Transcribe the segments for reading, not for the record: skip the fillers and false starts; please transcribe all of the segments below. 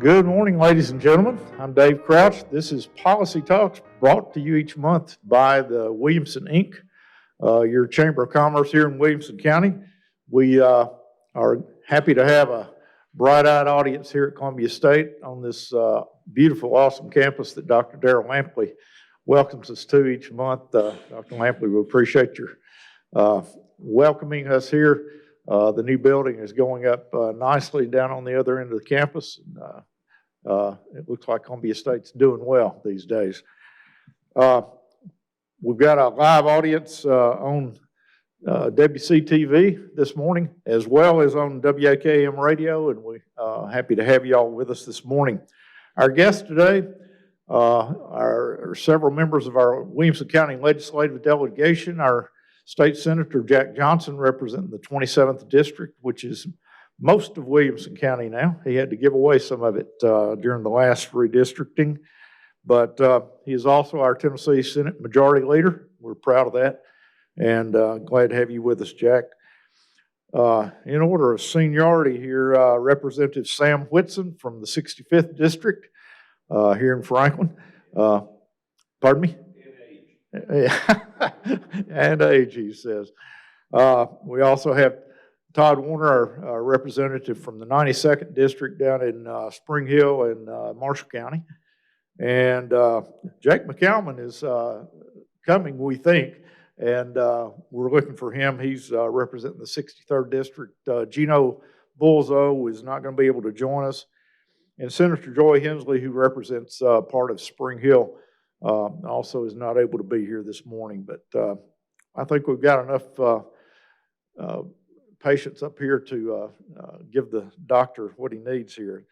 Good morning, ladies and gentlemen. I'm Dave Crouch. This is Policy Talks, brought to you each month by the Williamson, Inc., your Chamber of Commerce here in Williamson County. We are happy to have a bright-eyed audience here at Columbia State on this beautiful, awesome campus that Dr. Darrell Lampley welcomes us to each month. Dr. Lampley, we appreciate your welcoming us here. The new building is going up nicely down on the other end of the campus. It looks like Columbia State's doing well these days. We've got a live audience on WCTV this morning, as well as on WAKM radio, and we're happy to have you all with us this morning. Our guests today are several members of our Williamson County Legislative Delegation. Our State Senator Jack Johnson, representing the 27th District, which is most of Williamson County now. He had to give away some of it during the last redistricting, but he is also our Tennessee Senate Majority Leader. We're proud of that, and glad to have you with us, Jack. In order of seniority here, Representative Sam Whitson from the 65th District here in Franklin. Pardon me? And age, he says. We also have Todd Warner, our representative from the 92nd District down in Spring Hill and Marshall County. And Jake McCalman is coming, we think, and we're looking for him. He's representing the 63rd District. Gino Bulzo is not going to be able to join us. And Senator Joy Hensley, who represents part of Spring Hill, also is not able to be here this morning, but I think we've got enough patience up here to give the doctor what he needs here.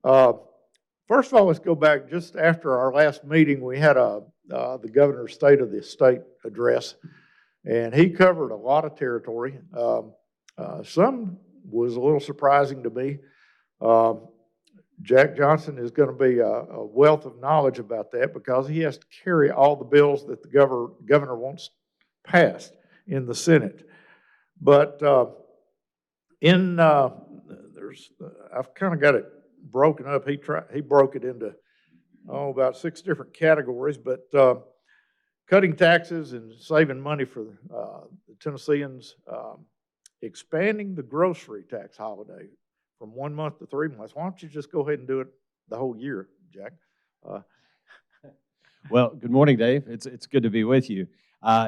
First of all, let's go back just after our last meeting. We had the governor's State of the State address, and he covered a lot of territory. Some was a little surprising to me. Jack Johnson is going to be a wealth of knowledge about that because he has to carry all the bills that the governor wants passed in the Senate. But I've kind of got it broken up. He broke it into about 6 different categories. But cutting taxes and saving money for the Tennesseans, expanding the grocery tax holiday from 1 month to 3 months. Why don't you just go ahead and do it the whole year, Jack? Well, good morning, Dave. It's good to be with you.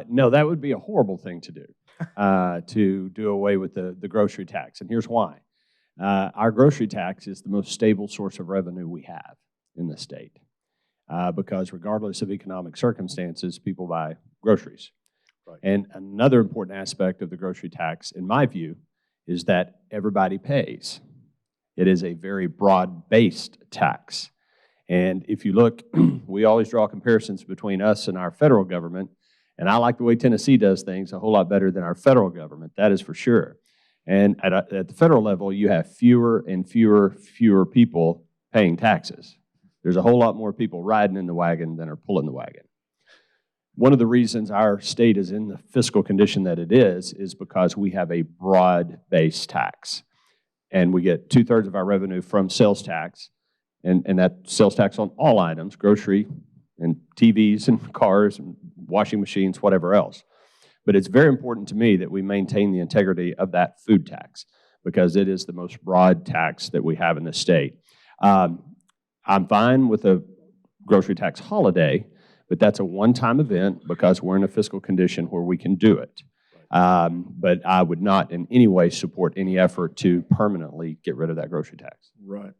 No, that would be a horrible thing to do away with the grocery tax, and here's why. Our grocery tax is the most stable source of revenue we have in the state because regardless of economic circumstances, people buy groceries. Right. And another important aspect of the grocery tax, in my view, is that everybody pays. It is a very broad-based tax. And if you look, we always draw comparisons between us and our federal government, and I like the way Tennessee does things a whole lot better than our federal government, that is for sure. And at the federal level, you have fewer and fewer people paying taxes. There's a whole lot more people riding in the wagon than are pulling the wagon. One of the reasons our state is in the fiscal condition that it is because we have a broad-based tax. And we get 2/3 of our revenue from sales tax, and that sales tax on all items, grocery and TVs and cars and washing machines, whatever else. But it's very important to me that we maintain the integrity of that food tax because it is the most broad tax that we have in the state. I'm fine with a grocery tax holiday, but that's a one-time event because we're in a fiscal condition where we can do it. But I would not in any way support any effort to permanently get rid of that grocery tax. Right.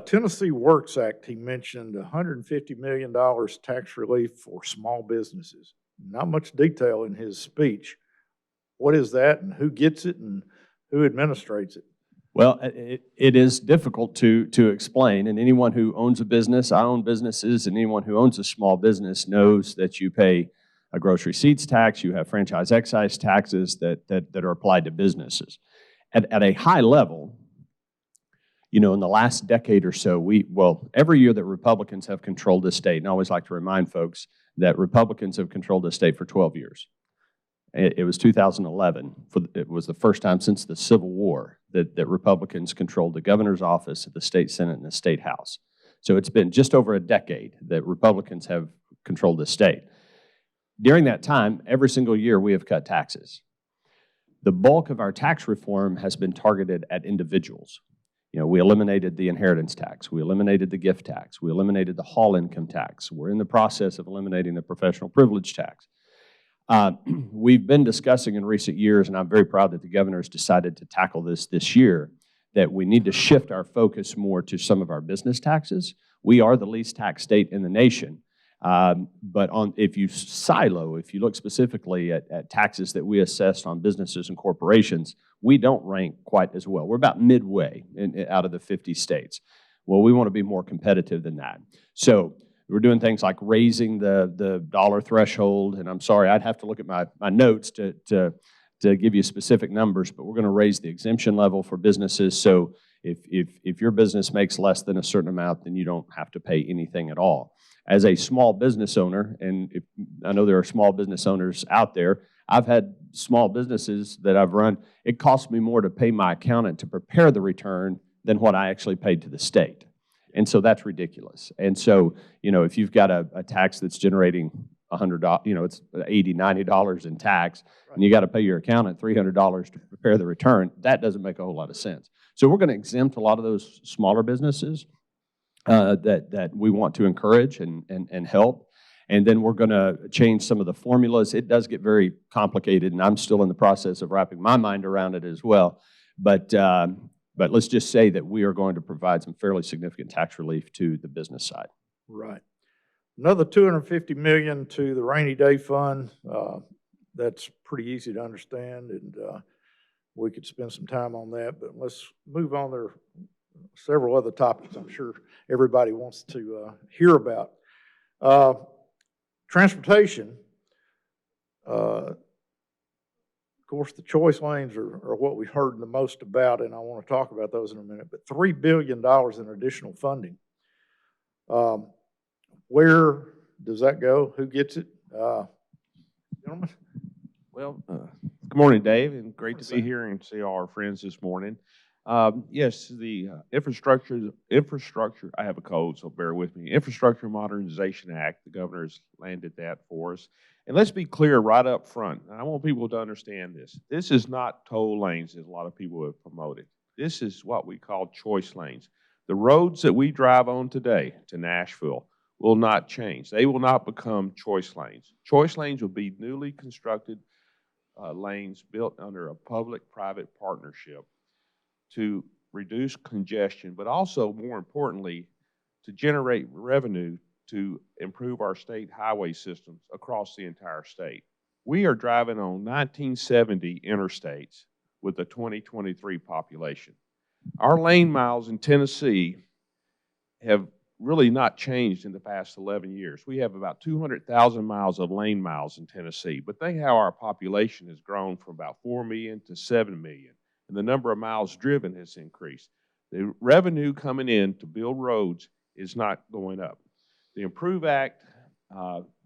Tennessee Works Act, he mentioned $150 million tax relief for small businesses. Not much detail in his speech. What is that, and who gets it, and who administrates it? Well, it is difficult to explain, and anyone who owns a business, I own businesses, and anyone who owns a small business knows that you pay a grocery receipts tax, you have franchise excise taxes that are applied to businesses. At a high level, you know, in the last decade or so, every year that Republicans have controlled this state, and I always like to remind folks that Republicans have controlled this state for 12 years. It was 2011. It was the first time since the Civil War that Republicans controlled the governor's office, the state Senate, and the state House. So it's been just over a decade that Republicans have controlled the state. During that time, every single year we have cut taxes. The bulk of our tax reform has been targeted at individuals. You know, we eliminated the inheritance tax. We eliminated the gift tax. We eliminated the hall income tax. We're in the process of eliminating the professional privilege tax. We've been discussing in recent years, and I'm very proud that the governor has decided to tackle this year, that we need to shift our focus more to some of our business taxes. We are the least taxed state in the nation, but if you look specifically at taxes that we assessed on businesses and corporations, we don't rank quite as well. We're about midway out of the 50 states. Well, we want to be more competitive than that. So we're doing things like raising the dollar threshold, and I'm sorry, I'd have to look at my notes to give you specific numbers, but we're going to raise the exemption level for businesses. So if your business makes less than a certain amount, then you don't have to pay anything at all. As a small business owner, and I know there are small business owners out there, I've had small businesses that I've run. It costs me more to pay my accountant to prepare the return than what I actually paid to the state. And so that's ridiculous. And so, you know, if you've got a tax that's generating $100, you know, it's $80, $90 in tax, and you got to pay your accountant $300 to prepare the return, that doesn't make a whole lot of sense. So we're going to exempt a lot of those smaller businesses that we want to encourage and help. And then we're going to change some of the formulas. It does get very complicated, and I'm still in the process of wrapping my mind around it as well. But let's just say that we are going to provide some fairly significant tax relief to the business side. Right. Another $250 million to the rainy day fund. That's pretty easy to understand, and we could spend some time on that. But let's move on. There are several other topics I'm sure everybody wants to hear about. Transportation. Of course, the choice lanes are what we heard the most about, and I want to talk about those in a minute. But $3 billion in additional funding. Where does that go? Who gets it? Gentlemen? Well, good morning, Dave, and great to be here and see all our friends this morning. Yes, the infrastructure, I have a cold, so bear with me. Infrastructure Modernization Act, the governor has landed that for us. And let's be clear right up front, and I want people to understand this. This is not toll lanes, as a lot of people have promoted. This is what we call choice lanes. The roads that we drive on today to Nashville will not change. They will not become choice lanes. Choice lanes will be newly constructed lanes built under a public-private partnership to reduce congestion, but also, more importantly, to generate revenue to improve our state highway systems across the entire state. We are driving on 1970 interstates with a 2023 population. Our lane miles in Tennessee have really not changed in the past 11 years. We have about 200,000 miles of lane miles in Tennessee, but think how our population has grown from about 4 million to 7 million, and the number of miles driven has increased. The revenue coming in to build roads is not going up. The Improve Act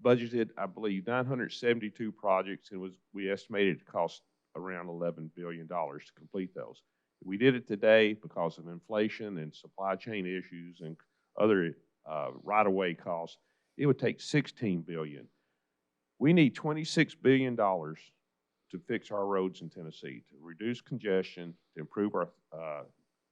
budgeted, I believe, 972 projects, and we estimated it cost around $11 billion to complete those. We did it today because of inflation and supply chain issues and other right-of-way costs. It would take $16 billion. We need $26 billion to fix our roads in Tennessee, to reduce congestion, to improve our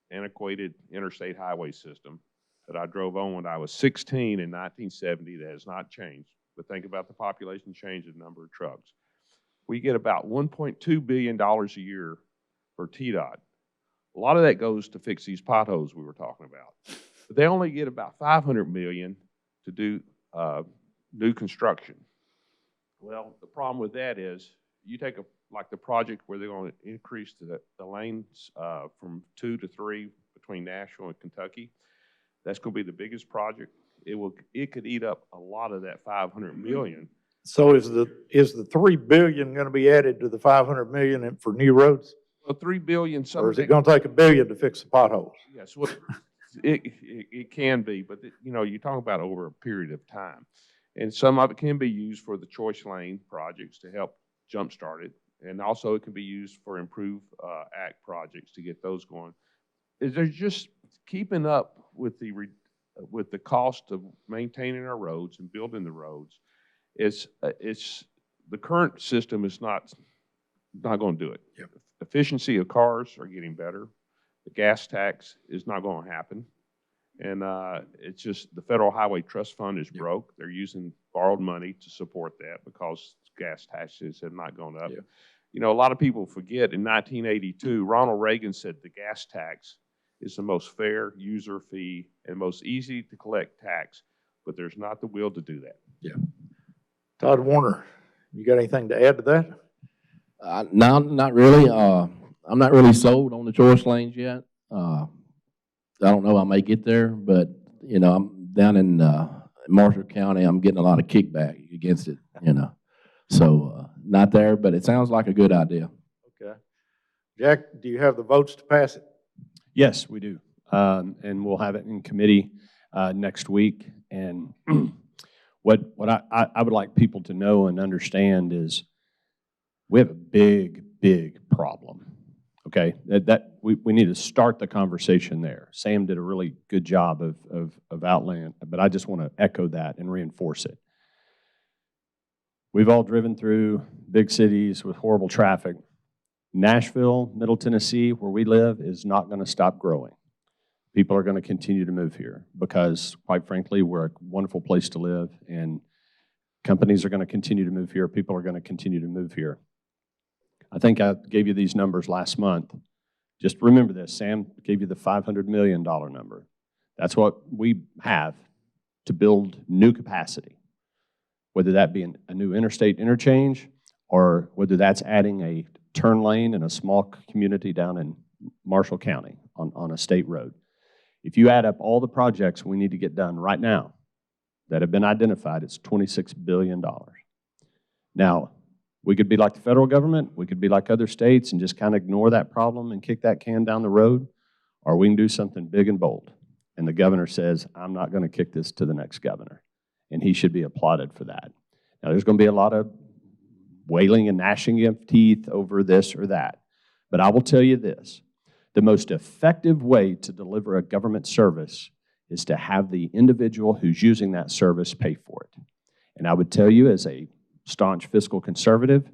antiquated interstate highway system that I drove on when I was 16 in 1970. That has not changed. But think about the population change and number of trucks. We get about $1.2 billion a year for TDOT. A lot of that goes to fix these potholes we were talking about. But they only get about $500 million to do new construction. Well, the problem with that is you take like the project where they're going to increase the lanes from 2 to 3 between Nashville and Kentucky. That's going to be the biggest project. It could eat up a lot of that $500 million. So is the $3 billion going to be added to the $500 million for new roads? Well, $3 billion. Or is it going to take $1 billion to fix the potholes? Yes, well, it can be, but you know, you're talking about over a period of time, and some of it can be used for the choice lane projects to help jumpstart it. And also it can be used for improved act projects to get those going. They're just keeping up with the cost of maintaining our roads and building the roads. It's the current system is not going to do it. Yep. Efficiency of cars are getting better. The gas tax is not going to happen. And it's just the Federal Highway Trust Fund is broke. They're using borrowed money to support that because gas taxes have not gone up. Yeah. You know, a lot of people forget in 1982, Ronald Reagan said the gas tax is the most fair user fee and most easy to collect tax, but there's not the will to do that. Yeah. Todd Warner, you got anything to add to that? No, not really. I'm not really sold on the choice lanes yet. I don't know, I may get there, but, you know, I'm down in Marshall County, I'm getting a lot of kickback against it, you know. So, not there, but it sounds like a good idea. Okay. Jack, do you have the votes to pass it? Yes, we do. And we'll have it in committee next week. And what I would like people to know and understand is we have a big problem. Okay, we need to start the conversation there. Sam did a really good job of outlaying, but I just want to echo that and reinforce it. We've all driven through big cities with horrible traffic. Nashville, Middle Tennessee, where we live, is not going to stop growing. People are going to continue to move here because, quite frankly, we're a wonderful place to live, and companies are going to continue to move here. People are going to continue to move here. I think I gave you these numbers last month. Just remember this, Sam gave you the $500 million number. That's what we have to build new capacity, whether that be a new interstate interchange or whether that's adding a turn lane in a small community down in Marshall County on a state road. If you add up all the projects we need to get done right now that have been identified, it's $26 billion. Now, we could be like the federal government, we could be like other states and just kind of ignore that problem and kick that can down the road, or we can do something big and bold. And the governor says, I'm not going to kick this to the next governor. And he should be applauded for that. Now, there's going to be a lot of wailing and gnashing of teeth over this or that. But I will tell you this, the most effective way to deliver a government service is to have the individual who's using that service pay for it. And I would tell you as a staunch fiscal conservative,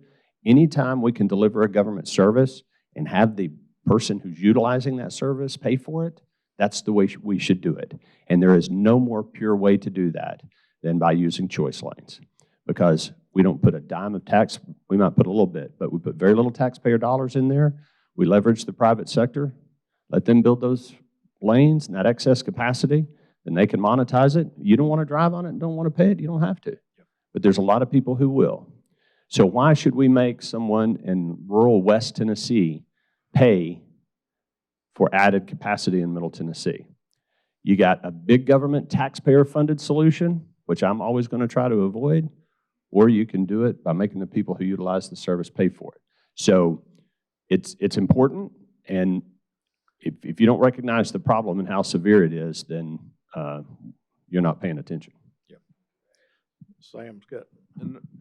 anytime we can deliver a government service and have the person who's utilizing that service pay for it, that's the way we should do it. And there is no more pure way to do that than by using choice lanes, because we don't put a dime of tax, we might put a little bit, but we put very little taxpayer dollars in there. We leverage the private sector, let them build those lanes and that excess capacity, then they can monetize it. You don't want to drive on it and don't want to pay it, you don't have to. But there's a lot of people who will. So why should we make someone in rural West Tennessee pay for added capacity in Middle Tennessee? You got a big government taxpayer-funded solution, which I'm always going to try to avoid, or you can do it by making the people who utilize the service pay for it. So it's important, and if you don't recognize the problem and how severe it is, then you're not paying attention. Sam's got.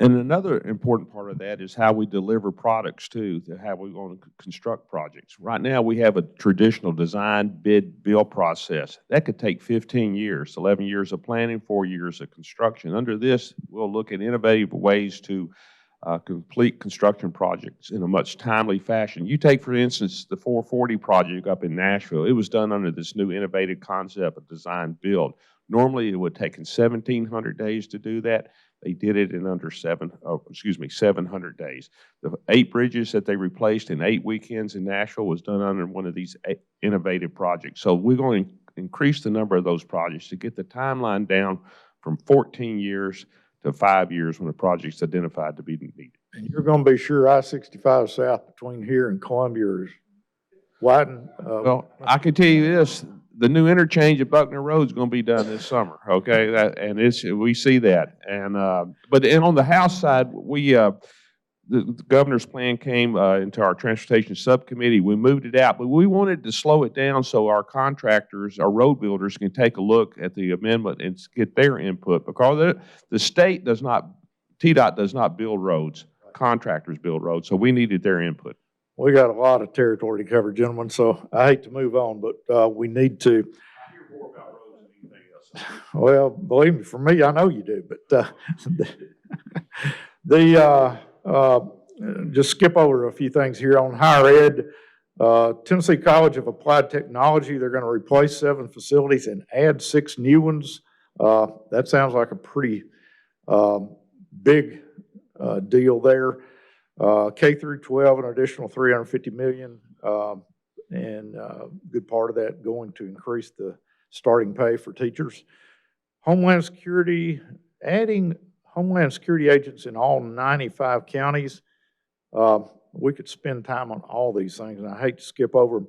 And another important part of that is how we deliver products too, how we're going to construct projects. Right now we have a traditional design, bid, build process. That could take 15 years, 11 years of planning, 4 years of construction. Under this, we'll look at innovative ways to complete construction projects in a much timely fashion. You take, for instance, the 440 project up in Nashville. It was done under this new innovative concept of design build. Normally, it would have taken 1,700 days to do that. They did it in under 700 days. The 8 bridges that they replaced in 8 weekends in Nashville was done under one of these innovative projects. So we're going to increase the number of those projects to get the timeline down from 14 years to 5 years when the project's identified to be needed. And you're going to be sure I-65 South between here and Columbia is widened? Well, I can tell you this. The new interchange at Buckner Road is going to be done this summer, okay? We see that. But on the House side, the governor's plan came into our transportation subcommittee. We moved it out, but we wanted to slow it down so our contractors, our road builders, can take a look at the amendment and get their input, because the state does not, TDOT does not build roads. contractors build roads, so we needed their input. We got a lot of territory to cover, gentlemen, so I hate to move on, but we need to. I hear more about roads than anything else. Well, believe me, for me, I know you do, but just skip over a few things here on higher ed. Tennessee College of Applied Technology, they're going to replace 7 facilities and add 6 new ones. That sounds like a pretty big deal there. K through 12, an additional $350 million, and a good part of that going to increase the starting pay for teachers. Homeland Security, adding Homeland Security agents in all 95 counties. We could spend time on all these things, and I hate to skip over them,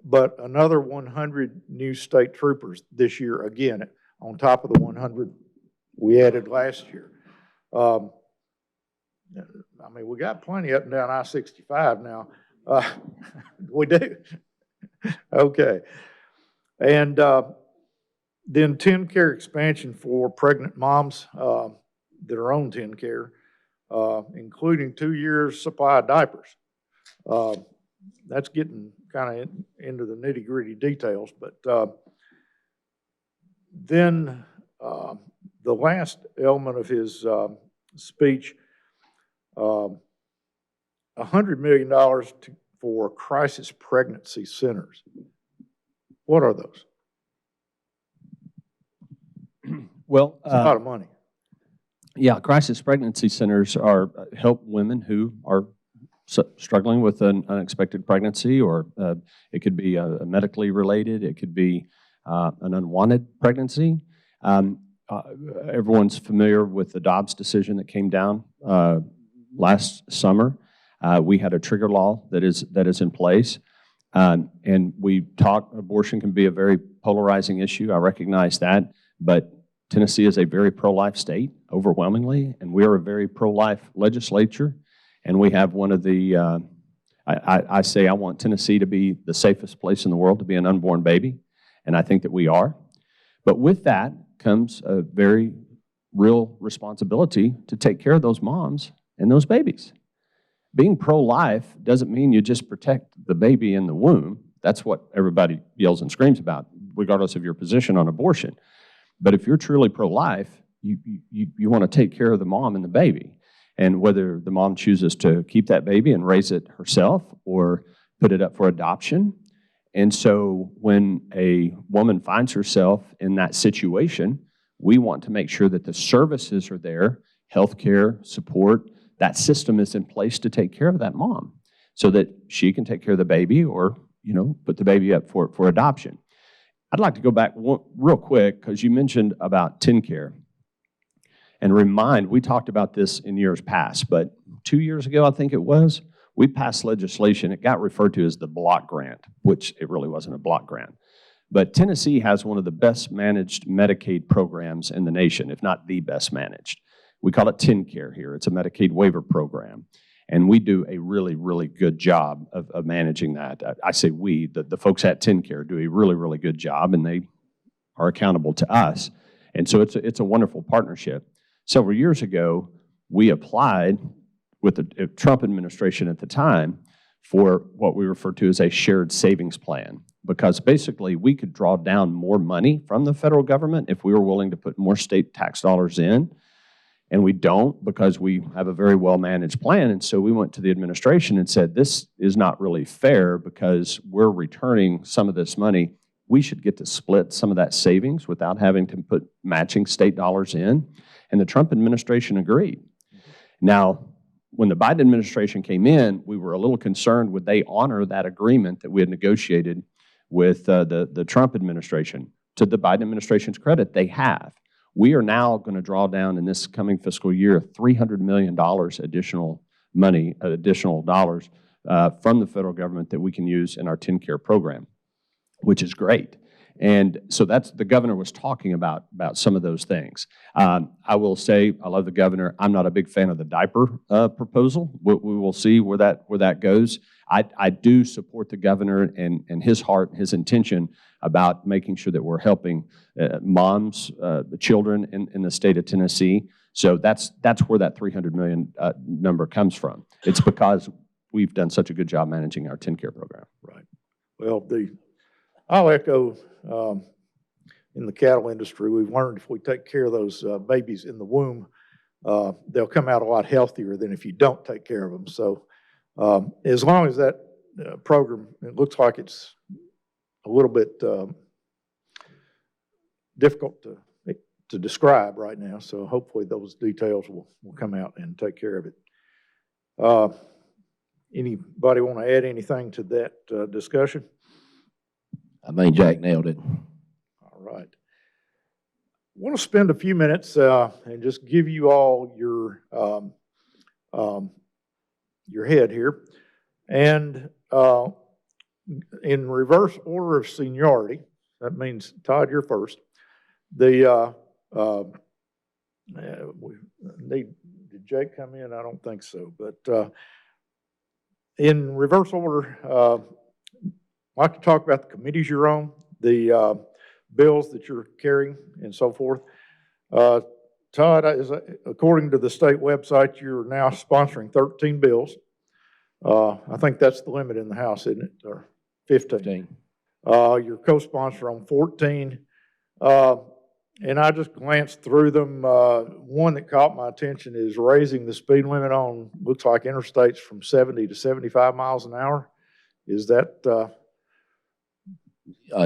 but another 100 new state troopers this year, again, on top of the 100 we added last year. I mean, we got plenty up and down I-65 now. We do. Okay. And then TennCare expansion for pregnant moms that are on TennCare, including 2 years supply of diapers. That's getting kind of into the nitty gritty details, but then the last element of his speech, $100 million for crisis pregnancy centers. What are those? Well, It's a lot of money. yeah, crisis pregnancy centers are help women who are struggling with an unexpected pregnancy, or it could be medically related. It could be an unwanted pregnancy. Everyone's familiar with the Dobbs decision that came down last summer. We had a trigger law that is in place, and we talk. Abortion can be a very polarizing issue. I recognize that, but Tennessee is a very pro-life state, overwhelmingly, and we are a very pro-life legislature. And we have one of the, I say I want Tennessee to be the safest place in the world to be an unborn baby, and I think that we are. But with that comes a very real responsibility to take care of those moms and those babies. Being pro-life doesn't mean you just protect the baby in the womb. That's what everybody yells and screams about, regardless of your position on abortion. But if you're truly pro-life, you want to take care of the mom and the baby. And whether the mom chooses to keep that baby and raise it herself or put it up for adoption. And so when a woman finds herself in that situation, we want to make sure that the services are there, healthcare, support, that system is in place to take care of that mom so that she can take care of the baby or, put the baby up for adoption. I'd like to go back real quick because you mentioned about TennCare. And we talked about this in years past, but 2 years ago, I think it was, we passed legislation. It got referred to as the block grant, which it really wasn't a block grant. But Tennessee has one of the best managed Medicaid programs in the nation, if not the best managed. We call it TennCare here. It's a Medicaid waiver program. And we do a really, really good job of managing that. I say we, the folks at TennCare do a really, really good job, and they are accountable to us. And so it's a wonderful partnership. Several years ago, we applied with the Trump administration at the time for what we refer to as a shared savings plan, because basically we could draw down more money from the federal government if we were willing to put more state tax dollars in. And we don't, because we have a very well-managed plan. And so we went to the administration and said, this is not really fair because we're returning some of this money. We should get to split some of that savings without having to put matching state dollars in. And the Trump administration agreed. Now, when the Biden administration came in, we were a little concerned, would they honor that agreement that we had negotiated with the Trump administration? To the Biden administration's credit, they have. We are now going to draw down in this coming fiscal year $300 million additional money, additional dollars from the federal government that we can use in our TennCare program, which is great. And so that's, the governor was talking about some of those things. I will say, I love the governor. I'm not a big fan of the diaper proposal. We will see where that goes. I do support the governor and his heart, his intention about making sure that we're helping moms, children in the state of Tennessee So that's where that 300 million number comes from. It's because we've done such a good job managing our TennCare program. Right. Well, I'll echo, in the cattle industry, we've learned if we take care of those babies in the womb, they'll come out a lot healthier than if you don't take care of them. So as long as that program, it looks like it's a little bit difficult to describe right now, so hopefully those details will come out and take care of it. Anybody want to add anything to that discussion? I think Jack nailed it. All right. I want to spend a few minutes and just give you all your head here. And in reverse order of seniority, that means, Todd, you're first. Did Jake come in? I don't think so. But in reverse order, I'd like to talk about the committees you're on, the bills that you're carrying, and so forth. Todd, according to the state website, you're now sponsoring 13 bills. I think that's the limit in the House, isn't it? Or 15. You're co-sponsor on 14. And I just glanced through them. One that caught my attention is raising the speed limit on, looks like interstates from 70 to 75 miles an hour. Is that?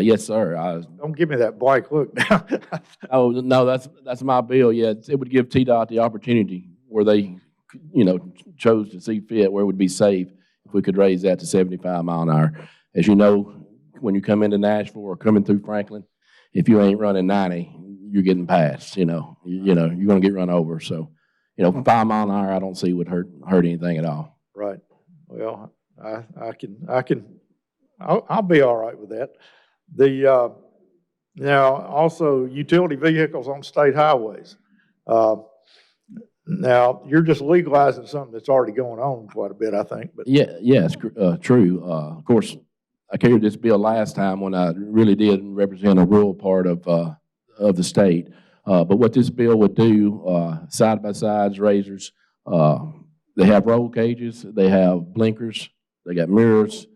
Yes, sir. Don't give me that blank look now. Oh, no, that's my bill. Yeah, it would give TDOT the opportunity where they, chose to see fit, where it would be safe if we could raise that to 75 mile an hour. As you know, when you come into Nashville or coming through Franklin, if you ain't running 90, you're getting passed. You're going to get run over. So, 5 mile an hour, I don't see would hurt anything at all. Right. Well, I'll be all right with that. Now also utility vehicles on state highways. Now you're just legalizing something that's already going on quite a bit, I think. But yes, true. Of course, I carried this bill last time when I really did represent a rural part of the state. But what this bill would do, side by sides, razors, they have roll cages, they have blinkers, they got mirrors.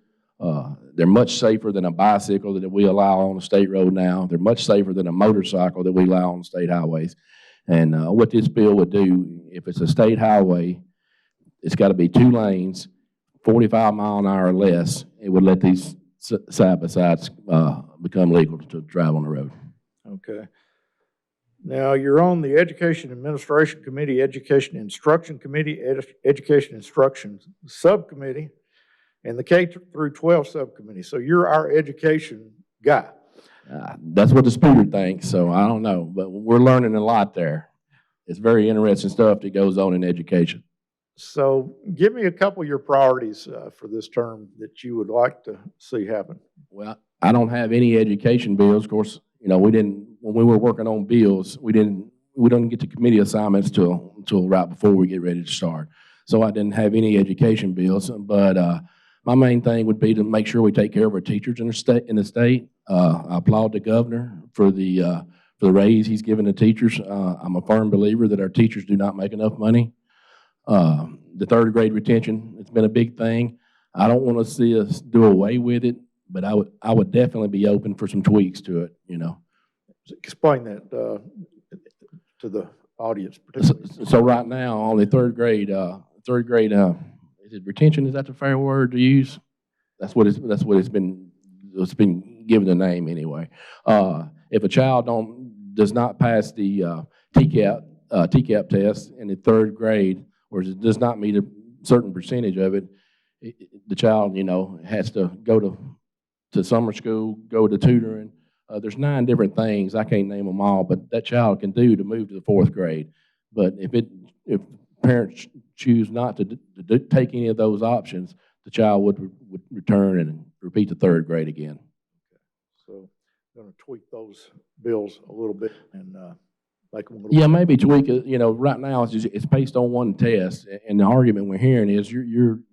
They're much safer than a bicycle that we allow on the state road now. They're much safer than a motorcycle that we allow on state highways. And what this bill would do, if it's a state highway, it's got to be 2 lanes, 45 mile an hour or less. It would let these side-by-sides become legal to drive on the road. Okay. Now, you're on the Education Administration Committee, Education Instruction Committee, Education Instruction Subcommittee, and the K through 12 Subcommittee. So you're our education guy. That's what the speaker thinks, so I don't know. But we're learning a lot there. It's very interesting stuff that goes on in education. So give me a couple of your priorities for this term that you would like to see happen. Well, I don't have any education bills. Of course, when we were working on bills, we don't get to committee assignments till right before we get ready to start. So I didn't have any education bills, but my main thing would be to make sure we take care of our teachers in the state. I applaud the governor for the raise he's given the teachers. I'm a firm believer that our teachers do not make enough money. The third grade retention, it's been a big thing. I don't want to see us do away with it, but I would definitely be open for some tweaks to it. Explain that to the audience. So right now on the third grade, is it retention? Is that the fair word to use? That's what it's been given a name anyway. If a child does not pass the TCAP test in the third grade, or does not meet a certain percentage of it, the child has to go to summer school, go to tutoring. There's 9 different things, I can't name them all, but that child can do to move to the 4th grade. But if parents choose not to take any of those options, the child would return and repeat the 3rd grade again. So I'm going to tweak those bills a little bit and make them a little bit. Maybe tweak it. Right now it's based on one test, and the argument we're hearing is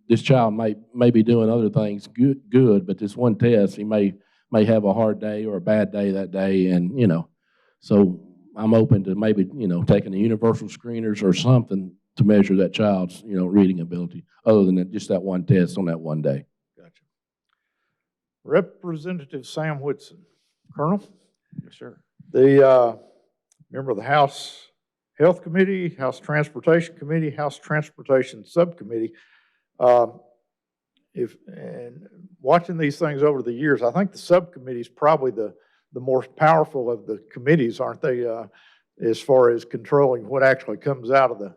this child may be doing other things good, but this one test he may have a hard day or a bad day that day, and so I'm open to maybe, taking the universal screeners or something to measure that child's, reading ability, other than just that one test on that one day. Gotcha. Representative Sam Whitson. Colonel, Yes, sir. the member of the House Health Committee, House Transportation Committee, House Transportation Subcommittee. And watching these things over the years, I think the subcommittee is probably the more powerful of the committees, aren't they, as far as controlling what actually comes out of the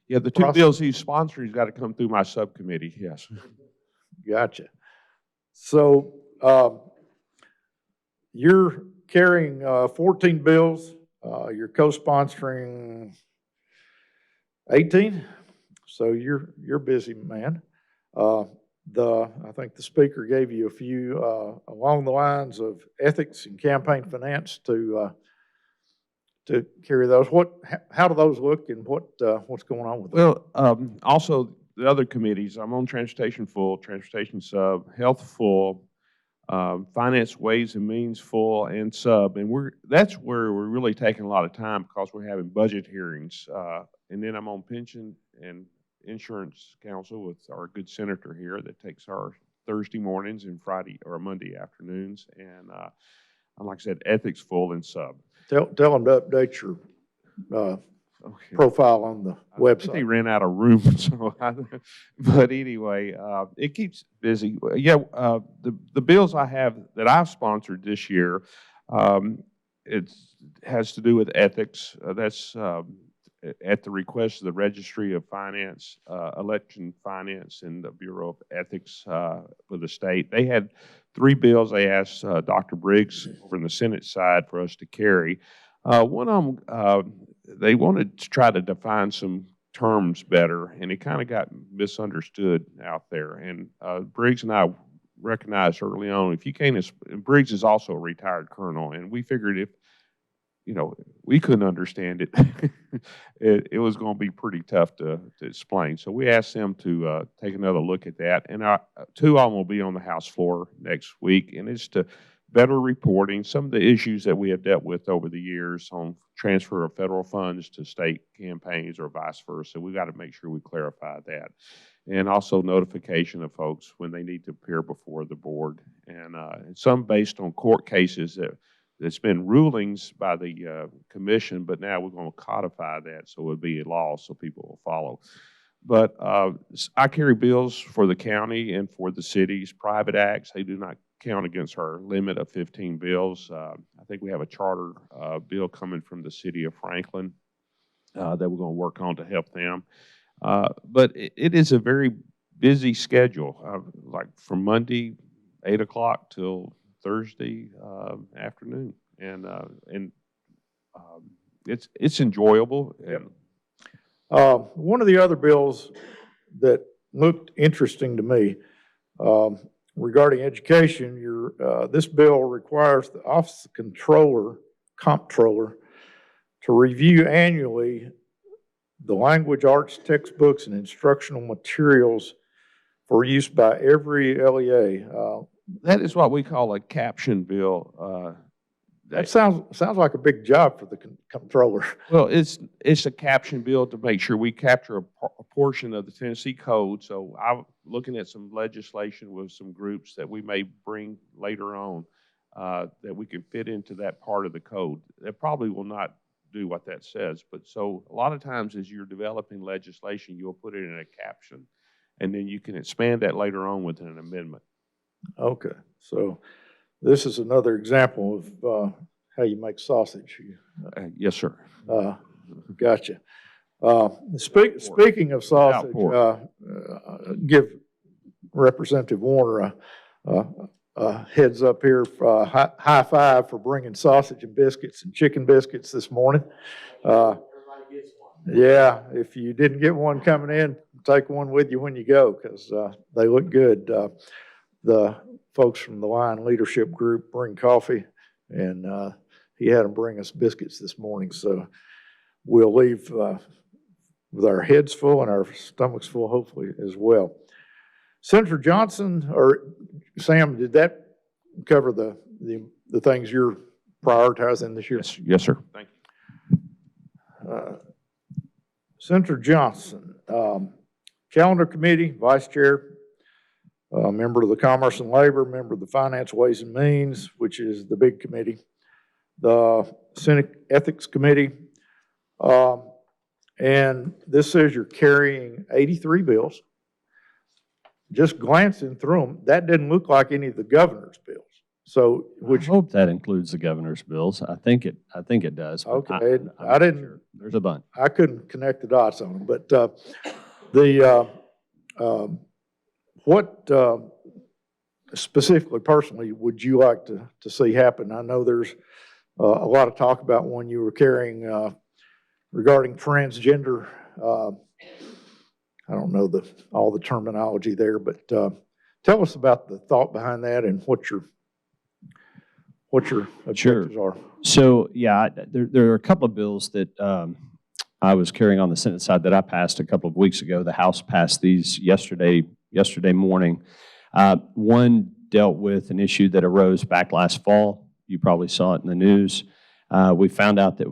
Yeah, the two process? bills he's sponsoring has got to come through my subcommittee, yes. Gotcha. So you're carrying 14 bills. You're co-sponsoring 18. So you're busy, man. I think the speaker gave you a few along the lines of ethics and campaign finance to carry those. How do those look, and what's going on with them? Well, also the other committees, I'm on transportation full, transportation sub, health full, finance, ways and means full, and sub, and that's where we're really taking a lot of time because we're having budget hearings, and then I'm on pension and insurance council with our good senator here that takes our Thursday mornings and Friday or Monday afternoons, and like I said, ethics full and sub. Tell them to update your Okay. profile on the I think they website. ran out of room, so but anyway, it keeps busy. Yeah, the bills I have that I've sponsored this year, it has to do with ethics. That's at the request of the Registry of Finance, Election Finance, and the Bureau of Ethics for the state. They had 3 bills they asked Dr. Briggs over in the Senate side for us to carry. One of them, they wanted to try to define some terms better, and it kind of got misunderstood out there. And Briggs and I recognized early on, if you can't, Briggs is also a retired colonel, and we figured if, we couldn't understand it, it was going to be pretty tough to explain. So we asked them to take another look at that, and 2 of them will be on the House floor next week, and it's to better reporting some of the issues that we have dealt with over the years on transfer of federal funds to state campaigns or vice versa. We've got to make sure we clarify that. And also notification of folks when they need to appear before the board. And some based on court cases that's been rulings by the commission, but now we're going to codify that so it would be a law so people will follow. But I carry bills for the county and for the cities, private acts. They do not count against our limit of 15 bills. I think we have a charter bill coming from the city of Franklin that we're going to work on to help them. But it is a very busy schedule, like from Monday, 8 o'clock till Thursday afternoon. And it's enjoyable. And, One of the other bills that looked interesting to me regarding education, this bill requires the Office of Comptroller to review annually the language arts textbooks and instructional materials for use by every LEA. that is what we call a caption bill. That sounds like a big job for the comptroller. Well, it's a caption bill to make sure we capture a portion of the Tennessee code. So I'm looking at some legislation with some groups that we may bring later on that we can fit into that part of the code. That probably will not do what that says, but so a lot of times as you're developing legislation, you'll put it in a caption, and then you can expand that later on with an amendment. Okay, so this is another example of how you make sausage. Yes, sir. Gotcha. Speaking of sausage, give Representative Warner a heads up here, high five for bringing sausage and biscuits and chicken biscuits this morning. Yeah, if you didn't get one coming in, take one with you when you go because they look good. The folks from the Line Leadership Group bring coffee, and he had them bring us biscuits this morning. So we'll leave with our heads full and our stomachs full, hopefully, as well. Senator Johnson, or Sam, did that cover the things you're prioritizing this year? Yes, sir. Thank you. Senator Johnson, Calendar Committee, Vice Chair, member of the Commerce and Labor, member of the Finance, Ways and Means, which is the big committee, the Senate Ethics Committee, and this says you're carrying 83 bills. Just glancing through them, that didn't look like any of the governor's bills. So, I hope that includes the governor's bills. I think it does. But okay, I'm I not didn't. sure. There's a bunch. I couldn't connect the dots on them, but what specifically, personally, would you like to see happen? I know there's a lot of talk about one you were carrying regarding transgender. I don't know all the terminology there, but tell us about the thought behind that and what your objectives are. So, yeah, there are a couple of bills that I was carrying on the Senate side that I passed a couple of weeks ago. The House passed these yesterday morning. One dealt with an issue that arose back last fall. You probably saw it in the news. We found out that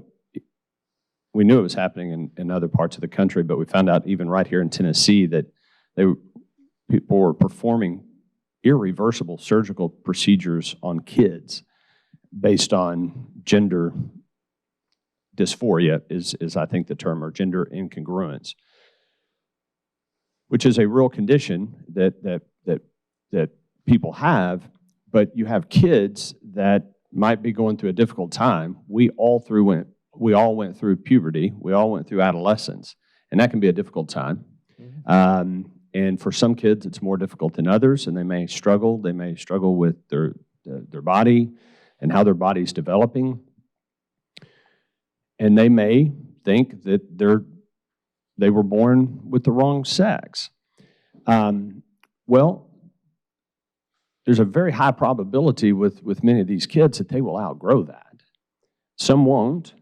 we knew it was happening in other parts of the country, but we found out even right here in Tennessee that people were performing irreversible surgical procedures on kids based on gender dysphoria is I think the term, or gender incongruence, which is a real condition that people have, but you have kids that might be going through a difficult time. We all went through puberty. We all went through adolescence, and that can be a difficult time. And for some kids, it's more difficult than others, and they may struggle. They may struggle with their body and how their body's developing. And they may think that they were born with the wrong sex. Well, there's a very high probability with many of these kids that they will outgrow that. Some won't,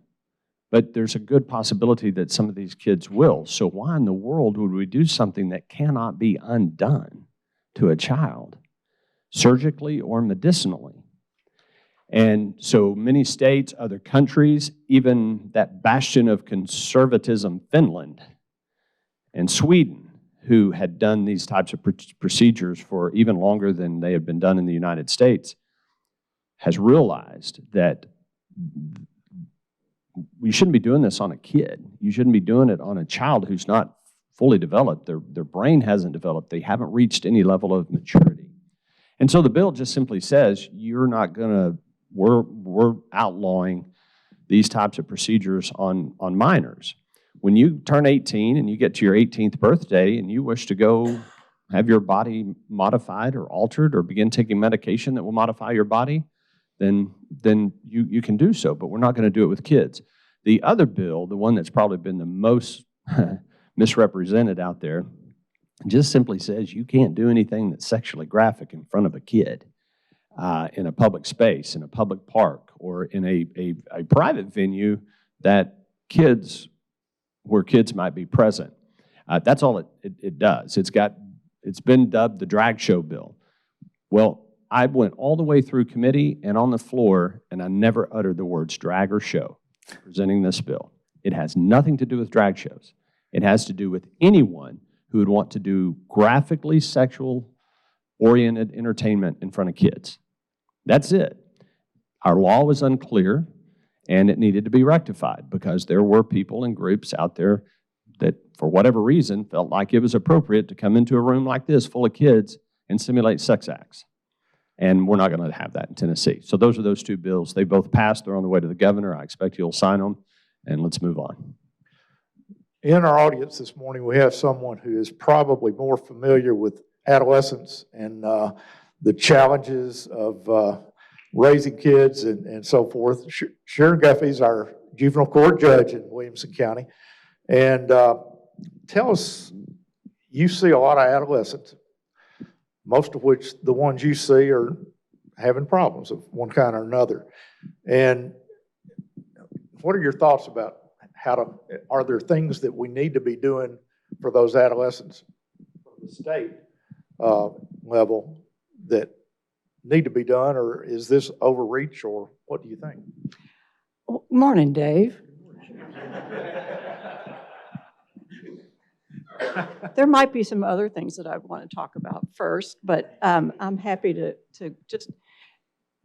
but there's a good possibility that some of these kids will. So why in the world would we do something that cannot be undone to a child, surgically or medicinally? And so many states, other countries, even that bastion of conservatism, Finland and Sweden, who had done these types of procedures for even longer than they had been done in the United States, has realized that you shouldn't be doing this on a kid. You shouldn't be doing it on a child who's not fully developed. Their brain hasn't developed. They haven't reached any level of maturity. And so the bill just simply says we're outlawing these types of procedures on minors. When you turn 18 and you get to your 18th birthday and you wish to go have your body modified or altered or begin taking medication that will modify your body, then you can do so, but we're not going to do it with kids. The other bill, the one that's probably been the most misrepresented out there, just simply says you can't do anything that's sexually graphic in front of a kid in a public space, in a public park, or in a private venue where kids might be present. That's all it does. It's been dubbed the drag show bill. Well, I went all the way through committee and on the floor, and I never uttered the words drag or show presenting this bill. It has nothing to do with drag shows. It has to do with anyone who would want to do graphically sexual-oriented entertainment in front of kids. That's it. Our law was unclear, and it needed to be rectified because there were people and groups out there that, for whatever reason, felt like it was appropriate to come into a room like this full of kids and simulate sex acts. And we're not going to have that in Tennessee. So those are those two bills. They both passed. They're on the way to the governor. I expect you'll sign them, and let's move on. In our audience this morning, we have someone who is probably more familiar with adolescence and the challenges of raising kids and so forth. Sharon Guffey is our juvenile court judge in Williamson County. And tell us, you see a lot of adolescents, most of which the ones you see are having problems of one kind or another. And what are your thoughts about are there things that we need to be doing for those adolescents from the state level that need to be done, or is this overreach, or what do you think? Morning, Dave. There might be some other things that I want to talk about first, but I'm happy to just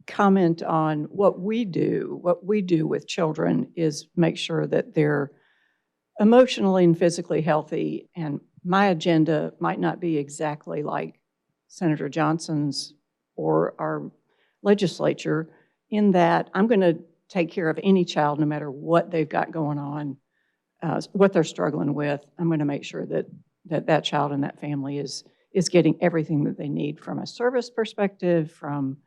comment on what we do. What we do with children is make sure that they're emotionally and physically healthy. And my agenda might not be exactly like Senator Johnson's or our legislature, in that I'm going to take care of any child no matter what they've got going on, what they're struggling with. I'm going to make sure that that child and that family is getting everything that they need from a service perspective, from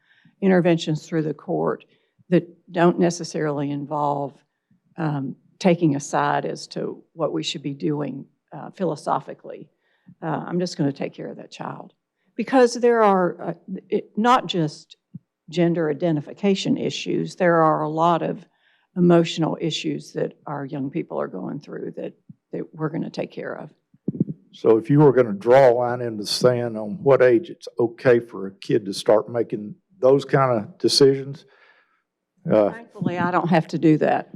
interventions through the court that don't necessarily involve taking a side as to what we should be doing philosophically. I'm just going to take care of that child. Because there are not just gender identification issues, there are a lot of emotional issues that our young people are going through that we're going to take care of. So if you were going to draw a line in the sand on what age it's okay for a kid to start making those kind of decisions? Thankfully, I don't have to do that.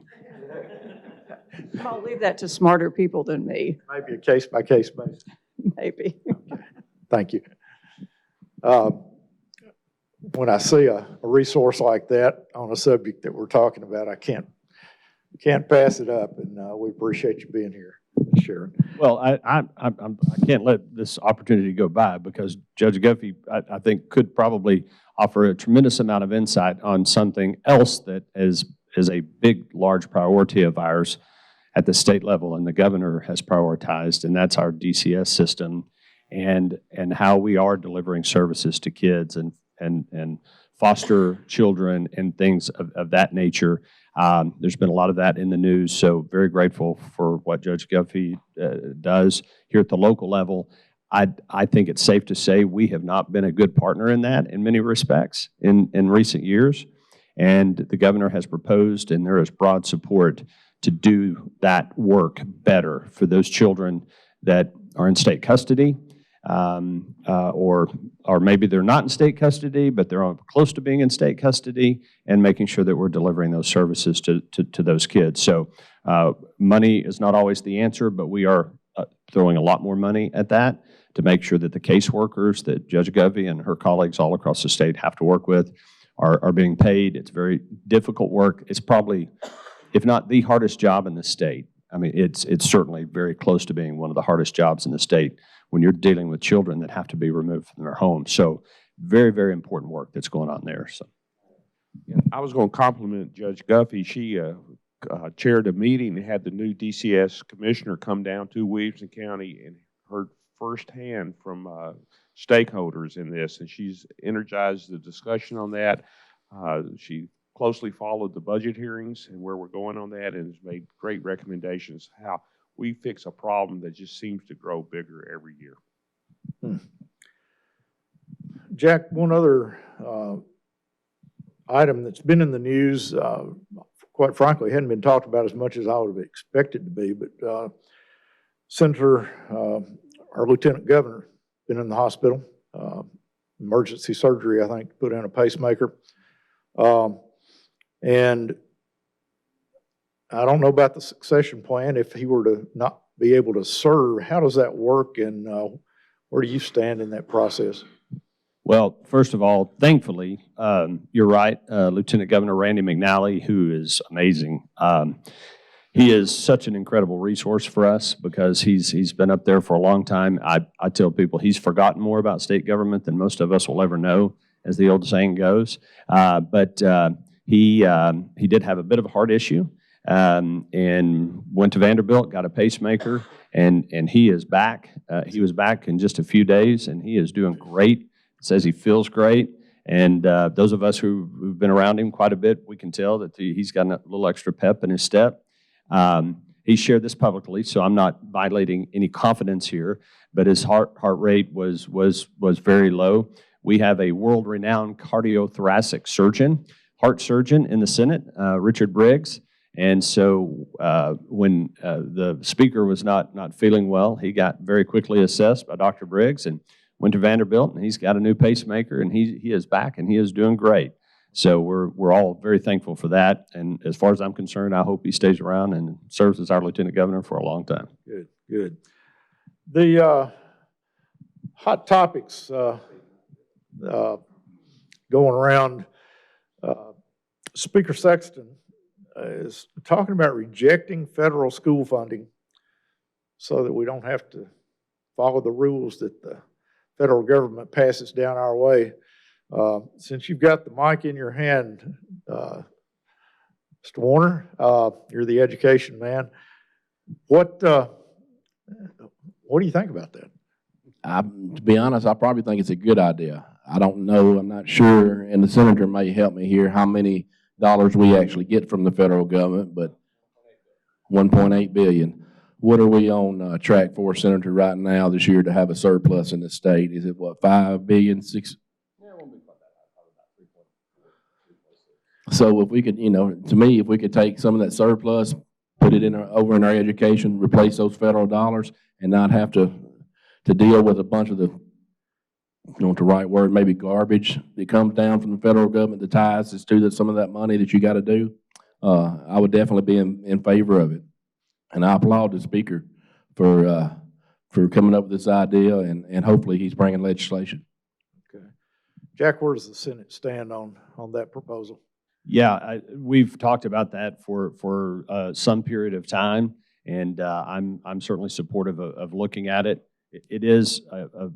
I'll leave that to smarter people than me. Maybe a case-by-case basis. Maybe. Thank you. When I see a resource like that on a subject that we're talking about, I can't pass it up, and we appreciate you being here, Sharon. Well, I can't let this opportunity go by, because Judge Guffey, I think, could probably offer a tremendous amount of insight on something else that is a big, large priority of ours at the state level, and the governor has prioritized, and that's our DCS system, and how we are delivering services to kids and foster children and things of that nature. There's been a lot of that in the news, so very grateful for what Judge Guffey does here at the local level. I think it's safe to say we have not been a good partner in that in many respects in recent years, and the governor has proposed, and there is broad support to do that work better for those children that are in state custody, or maybe they're not in state custody, but they're close to being in state custody, and making sure that we're delivering those services to those kids. So money is not always the answer, but we are throwing a lot more money at that to make sure that the caseworkers that Judge Guffey and her colleagues all across the state have to work with are being paid. It's very difficult work. It's probably, if not the hardest job in the state. I mean, it's certainly very close to being one of the hardest jobs in the state when you're dealing with children that have to be removed from their homes. So very, very important work that's going on there. So, yeah, I was going to compliment Judge Guffey. She chaired a meeting and had the new DCS commissioner come down to Williamson County and heard firsthand from stakeholders in this, and she's energized the discussion on that. She closely followed the budget hearings and where we're going on that, and has made great recommendations how we fix a problem that just seems to grow bigger every year. Jack, one other item that's been in the news, quite frankly, hadn't been talked about as much as I would have expected to be, but Senator, our Lieutenant Governor, been in the hospital, emergency surgery, I think, put in a pacemaker. And I don't know about the succession plan. If he were to not be able to serve, how does that work, and where do you stand in that process? well, first of all, thankfully, you're right, Lieutenant Governor Randy McNally, who is amazing. He is such an incredible resource for us because he's been up there for a long time. I tell people he's forgotten more about state government than most of us will ever know, as the old saying goes. But he did have a bit of a heart issue, and went to Vanderbilt, got a pacemaker, and he is back. He was back in just a few days, and he is doing great. Says he feels great. And those of us who've been around him quite a bit, we can tell that he's got a little extra pep in his step. He shared this publicly, so I'm not violating any confidence here, but his heart rate was very low. We have a world-renowned cardiothoracic surgeon, heart surgeon in the Senate, Richard Briggs. And so when the speaker was not feeling well, he got very quickly assessed by Dr. Briggs and went to Vanderbilt, and he's got a new pacemaker, and he is back, and he is doing great. So we're all very thankful for that. And as far as I'm concerned, I hope he stays around and serves as our Lieutenant Governor for a long time. Good, good. The hot topics going around, Speaker Sexton is talking about rejecting federal school funding so that we don't have to follow the rules that the federal government passes down our way. Since you've got the mic in your hand, Mr. Warner, you're the education man. What do you think about that? To be honest, I probably think it's a good idea. I don't know, I'm not sure, and the senator may help me here, how many dollars we actually get from the federal government, but 1.8 billion. What are we on track for, Senator, right now this year to have a surplus in the state? Is it what, 5 billion, 6? So if we could, to me, if we could take some of that surplus, put it over in our education, replace those federal dollars, and not have to deal with a bunch of the, the right word, maybe garbage that comes down from the federal government, the ties is to some of that money that you got to do, I would definitely be in favor of it. And I applaud the speaker for coming up with this idea, and hopefully he's bringing legislation. Okay. Jack, where does the Senate stand on that proposal? Yeah, we've talked about that for some period of time, and I'm certainly supportive of looking at it. It is a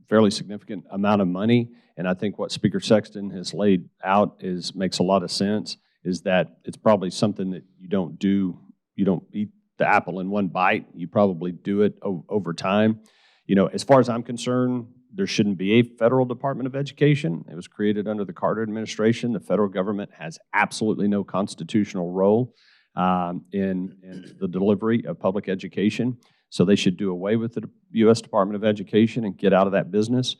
fairly significant amount of money, and I think what Speaker Sexton has laid out makes a lot of sense, is that it's probably something that you don't eat the apple in one bite. You probably do it over time. As far as I'm concerned, there shouldn't be a federal Department of Education. It was created under the Carter administration. The federal government has absolutely no constitutional role in the delivery of public education. So they should do away with the U.S. Department of Education and get out of that business.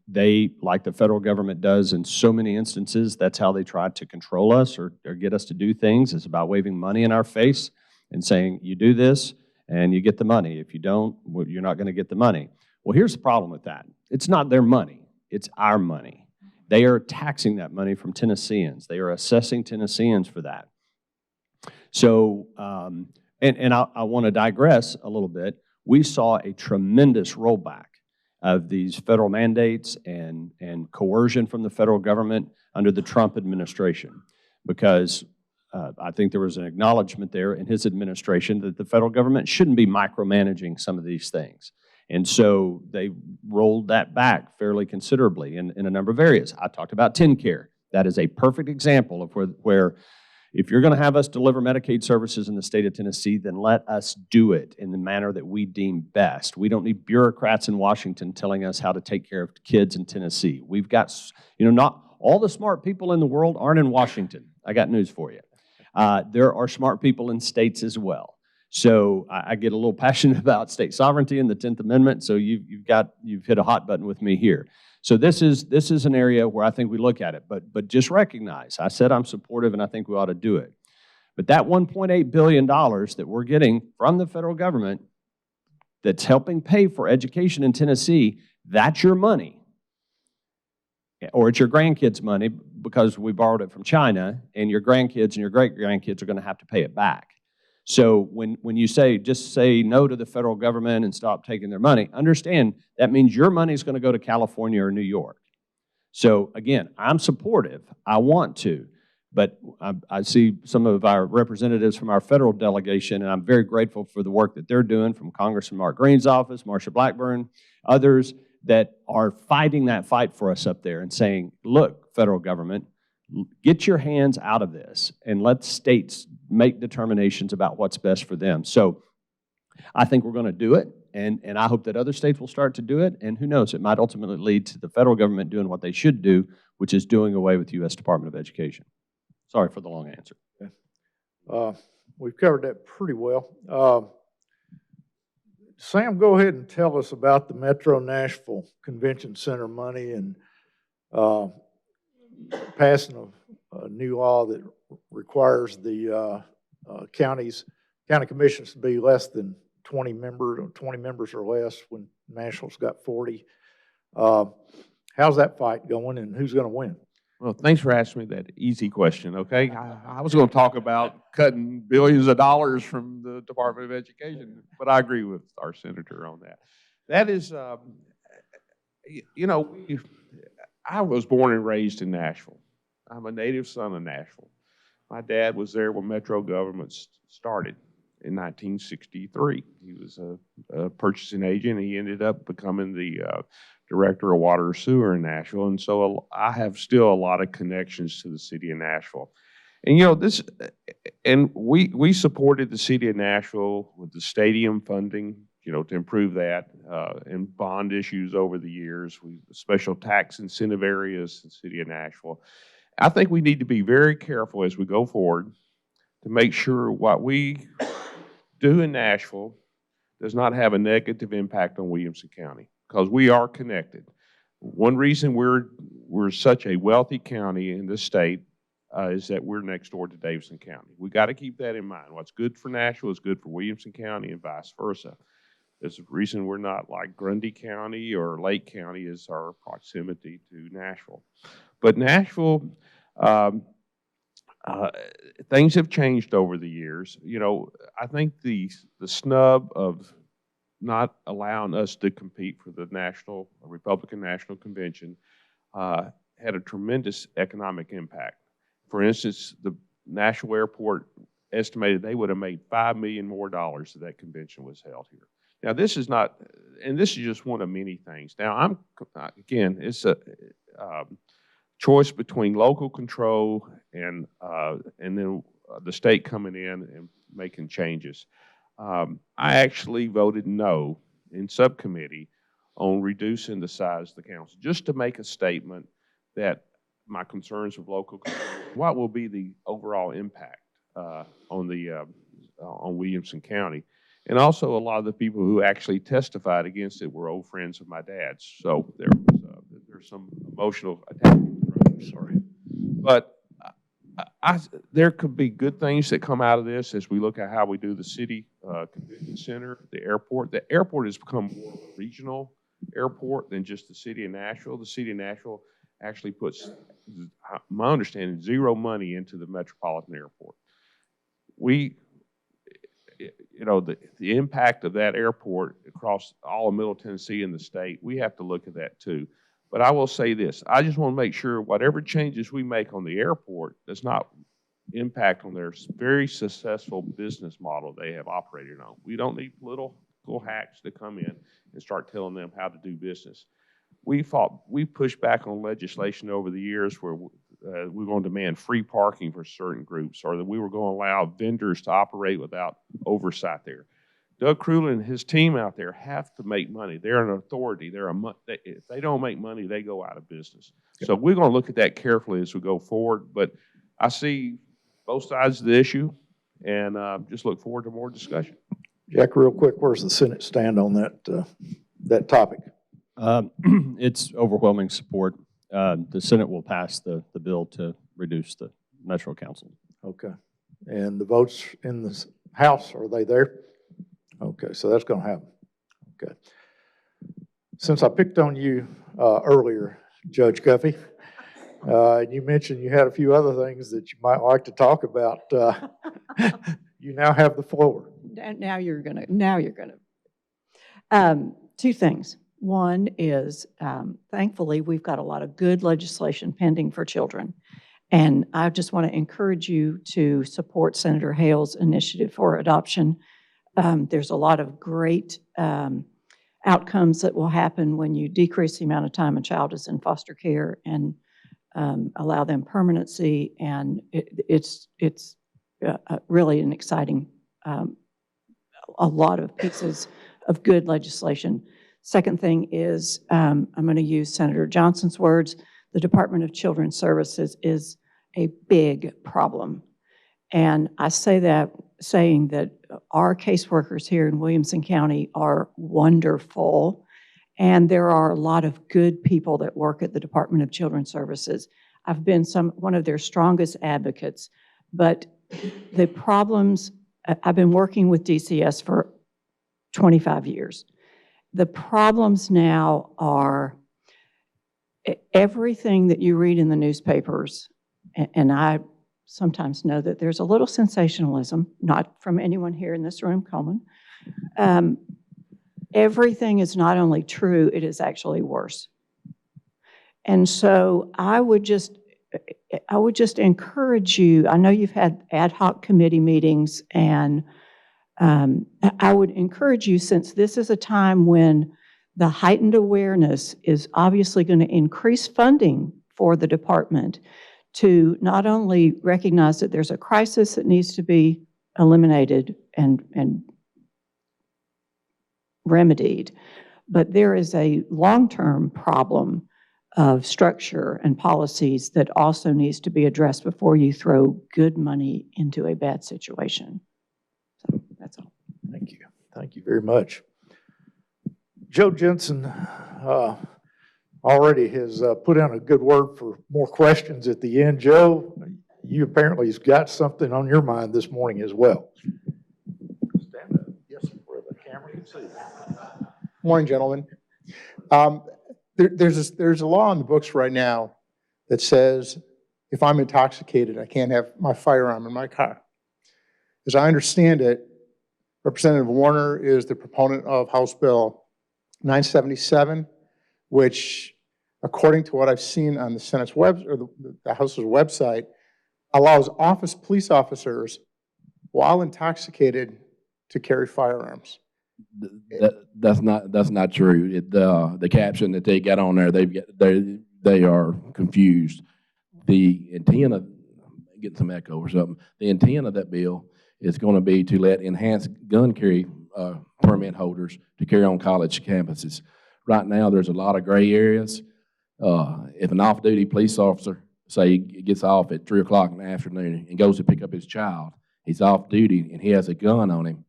They, like the federal government does in so many instances, that's how they try to control us or get us to do things. It's about waving money in our face and saying, you do this and you get the money. If you don't, well, you're not going to get the money. Well, here's the problem with that. It's not their money. It's our money. They are taxing that money from Tennesseans. They are assessing Tennesseans for that. So, and I want to digress a little bit. We saw a tremendous rollback of these federal mandates and coercion from the federal government under the Trump administration, because I think there was an acknowledgement there in his administration that the federal government shouldn't be micromanaging some of these things. And so they rolled that back fairly considerably in a number of areas. I talked about TennCare. That is a perfect example of where if you're going to have us deliver Medicaid services in the state of Tennessee, then let us do it in the manner that we deem best. We don't need bureaucrats in Washington telling us how to take care of kids in Tennessee. We've got, not all the smart people in the world aren't in Washington. I got news for you. There are smart people in states as well. So I get a little passionate about state sovereignty and the 10th Amendment, so you've hit a hot button with me here. So this is an area where I think we look at it, but just recognize, I said I'm supportive and I think we ought to do it. But that $1.8 billion that we're getting from the federal government that's helping pay for education in Tennessee, that's your money. Or it's your grandkids' money because we borrowed it from China, and your grandkids and your great-grandkids are going to have to pay it back. So when you just say no to the federal government and stop taking their money, understand that means your money is going to go to California or New York. So again, I'm supportive. I want to. But I see some of our representatives from our federal delegation, and I'm very grateful for the work that they're doing, from Congressman Mark Green's office, Marsha Blackburn, others that are fighting that fight for us up there and saying, look, federal government, get your hands out of this and let states make determinations about what's best for them. So I think we're going to do it, and I hope that other states will start to do it, and who knows, it might ultimately lead to the federal government doing what they should do, which is doing away with the U.S. Department of Education. Sorry for the long answer. Okay. We've covered that pretty well. Sam, go ahead and tell us about the Metro Nashville Convention Center money and passing a new law that requires the county commissions to be less than 20 members or less, when Nashville's got 40. How's that fight going, and who's going to win? Well, thanks for asking me that easy question, okay? I was going to talk about cutting billions of dollars from the Department of Education, but I agree with our senator on that. That is, I was born and raised in Nashville. I'm a native son of Nashville. My dad was there when Metro government started in 1963. He was a purchasing agent. He ended up becoming the director of water and sewer in Nashville. And so I have still a lot of connections to the city of Nashville. And we supported the city of Nashville with the stadium funding, to improve that, and bond issues over the years. Special tax incentive areas in the city of Nashville. I think we need to be very careful as we go forward to make sure what we do in Nashville does not have a negative impact on Williamson County, because we are connected. One reason we're such a wealthy county in this state is that we're next door to Davidson County. We got to keep that in mind. What's good for Nashville is good for Williamson County and vice versa. There's a reason we're not like Grundy County or Lake County is our proximity to Nashville. But Nashville, things have changed over the years. I think the snub of not allowing us to compete for the Republican National Convention had a tremendous economic impact. For instance, the Nashville Airport estimated they would have made $5 million more if that convention was held here. Now, this is just one of many things. Now, it's a choice between local control and then the state coming in and making changes. I actually voted no in subcommittee on reducing the size of the council, just to make a statement that my concerns of local control, what will be the overall impact on Williamson County. And also, a lot of the people who actually testified against it were old friends of my dad's. So there's some emotional attachment. Sorry, but there could be good things that come out of this as we look at how we do the city convention center, the airport. The airport has become more of a regional airport than just the city of Nashville. The city of Nashville actually puts, my understanding, zero money into the metropolitan airport. The impact of that airport across all of Middle Tennessee and the state, we have to look at that too. But I will say this, I just want to make sure whatever changes we make on the airport does not impact on their very successful business model they have operated on. We don't need political hacks to come in and start telling them how to do business. We pushed back on legislation over the years where we were going to demand free parking for certain groups, or that we were going to allow vendors to operate without oversight there. Doug Krulin and his team out there have to make money. They're an authority. If they don't make money, they go out of business. So we're going to look at that carefully as we go forward. But I see both sides of the issue, and just look forward to more discussion. Jack, real quick, where's the Senate stand on that topic? It's overwhelming support. The Senate will pass the bill to reduce the Metro Council. Okay. And the votes in the House, are they there? Okay, so that's going to happen. Okay. Since I picked on you earlier, Judge Guffey, and you mentioned you had a few other things that you might like to talk about, you now have the floor. Now you're gonna. Two things. One is, thankfully, we've got a lot of good legislation pending for children. And I just want to encourage you to support Senator Hale's initiative for adoption. There's a lot of great outcomes that will happen when you decrease the amount of time a child is in foster care and allow them permanency. And it's really an exciting, a lot of pieces of good legislation. Second thing is, I'm going to use Senator Johnson's words, the Department of Children's Services is a big problem. And I say that saying that our caseworkers here in Williamson County are wonderful, and there are a lot of good people that work at the Department of Children's Services. I've been one of their strongest advocates, but the problems, I've been working with DCS for 25 years. The problems now are, everything that you read in the newspapers, and I sometimes know that there's a little sensationalism, not from anyone here in this room, Coleman. Everything is not only true, it is actually worse. And so I would just encourage you, I know you've had ad hoc committee meetings, and I would encourage you, since this is a time when the heightened awareness is obviously going to increase funding for the department, to not only recognize that there's a crisis that needs to be eliminated and remedied, but there is a long-term problem of structure and policies that also needs to be addressed before you throw good money into a bad situation. So that's all. Thank you. Thank you very much. Joe Jensen already has put out a good word for more questions at the end. Joe, you apparently has got something on your mind this morning as well. Stand up. Yes, where the camera can see. Morning, gentlemen. There's a law in the books right now that says if I'm intoxicated, I can't have my firearm in my car. As I understand it, Representative Warner is the proponent of House Bill 977, which, according to what I've seen on the Senate's or the House's website, allows police officers, while intoxicated, to carry firearms. That's not true. The caption that they got on there, they are confused. The intent of, getting some echo or something, the intent of that bill is going to be to let enhanced gun carry permit holders to carry on college campuses. Right now, there's a lot of gray areas. If an off-duty police officer, say, gets off at 3 o'clock in the afternoon and goes to pick up his child, he's off duty and he has a gun on him,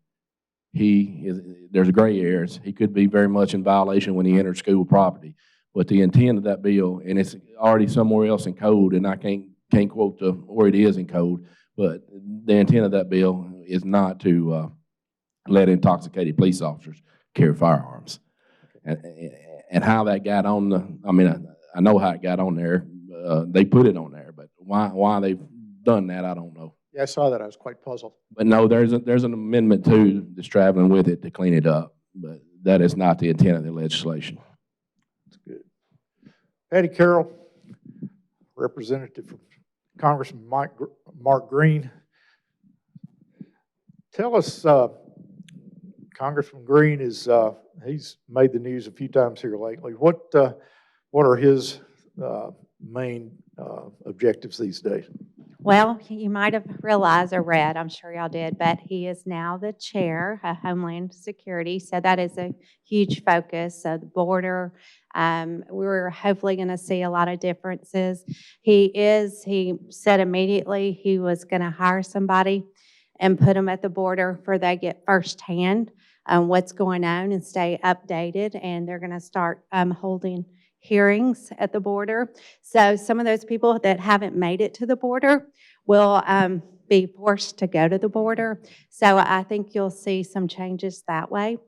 there's a gray areas. He could be very much in violation when he enters school property. But the intent of that bill, and it's already somewhere else in code, and I can't quote where it is in code, but the intent of that bill is not to let intoxicated police officers carry firearms. And how that got on I know how it got on there. They put it on there, but why they've done that, I don't know. Yeah, I saw that. I was quite puzzled. But no, there's an amendment too that's traveling with it to clean it up, but that is not the intent of the legislation. That's good. Patty Carroll, representative from Congressman Mark Green. Tell us, Congressman Green he's made the news a few times here lately. What are his main objectives these days? Well, you might have realized or read, I'm sure y'all did, but he is now the chair of Homeland Security, so that is a huge focus. So the border, we're hopefully going to see a lot of differences. He said immediately he was going to hire somebody and put them at the border where they get firsthand what's going on and stay updated, and they're going to start holding hearings at the border. So some of those people that haven't made it to the border will be forced to go to the border. So I think you'll see some changes that way.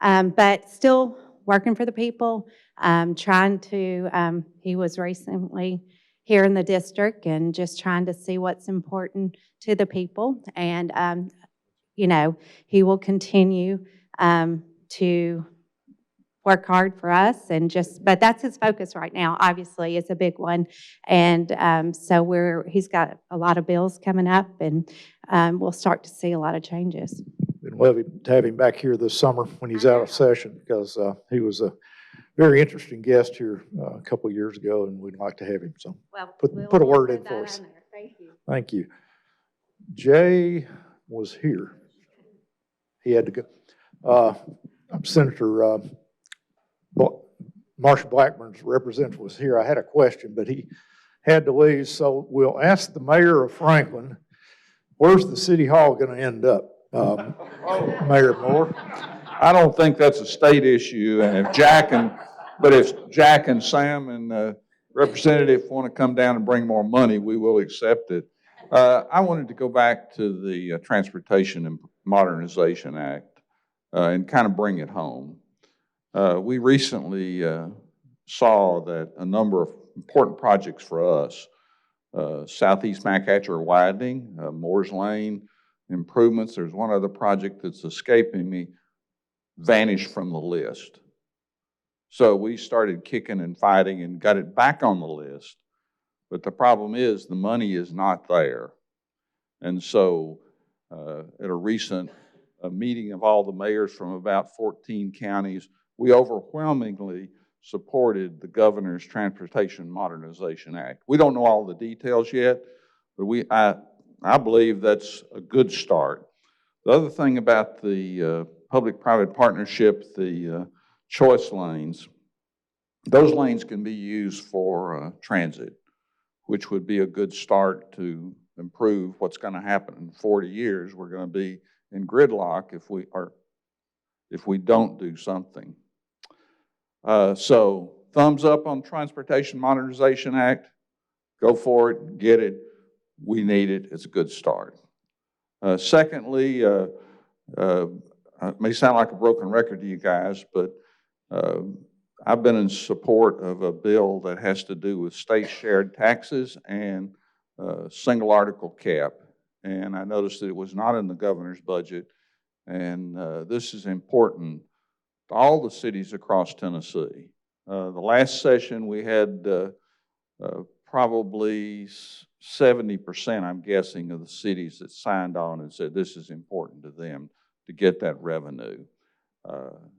But still working for the people, he was recently here in the district and just trying to see what's important to the people. And, he will continue to work hard for us but that's his focus right now. Obviously, it's a big one. And so he's got a lot of bills coming up, and we'll start to see a lot of changes. We'd love to have him back here this summer when he's out of session, because he was a very interesting guest here a couple of years ago, and we'd like to have him. So put a word in for us. Thank you. Thank you. Jay was here. He had to go. Senator Marsha Blackburn's representative was here. I had a question, but he had to leave. So we'll ask the mayor of Franklin, where's the city hall going to end up? Mayor Moore? I don't think that's a state issue. And if Jack and Sam and representative want to come down and bring more money, we will accept it. I wanted to go back to the Transportation and Modernization Act and kind of bring it home. We recently saw that a number of important projects for us, Southeast Macatcher widening, Moore's Lane improvements, there's one other project that's escaping me, vanished from the list. So we started kicking and fighting and got it back on the list. But the problem is the money is not there. And so at a recent meeting of all the mayors from about 14 counties, we overwhelmingly supported the governor's Transportation Modernization Act. We don't know all the details yet, but I believe that's a good start. The other thing about the public-private partnership, the choice lanes, those lanes can be used for transit, which would be a good start to improve what's going to happen in 40 years. We're going to be in gridlock if we don't do something. So thumbs up on Transportation Modernization Act. Go for it, get it. We need it. It's a good start. Secondly, it may sound like a broken record to you guys, but I've been in support of a bill that has to do with state shared taxes and single article cap. And I noticed that it was not in the governor's budget. And this is important to all the cities across Tennessee. The last session we had probably 70%, I'm guessing, of the cities that signed on and said this is important to them to get that revenue.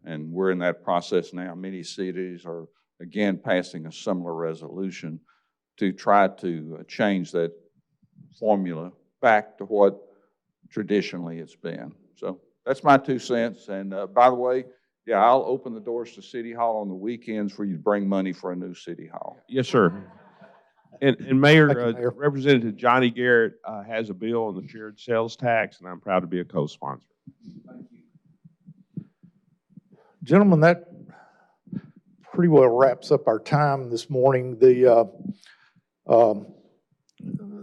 And we're in that process now. Many cities are, again, passing a similar resolution to try to change that formula back to what traditionally it's been. So that's my 2 cents. And by the way, yeah, I'll open the doors to City Hall on the weekends for you to bring money for a new City Hall. Yes, sir. And Mayor, Thank you, Mayor. Representative Johnny Garrett has a bill on the shared sales tax, and I'm proud to be a co-sponsor. Gentlemen, that pretty well wraps up our time this morning. The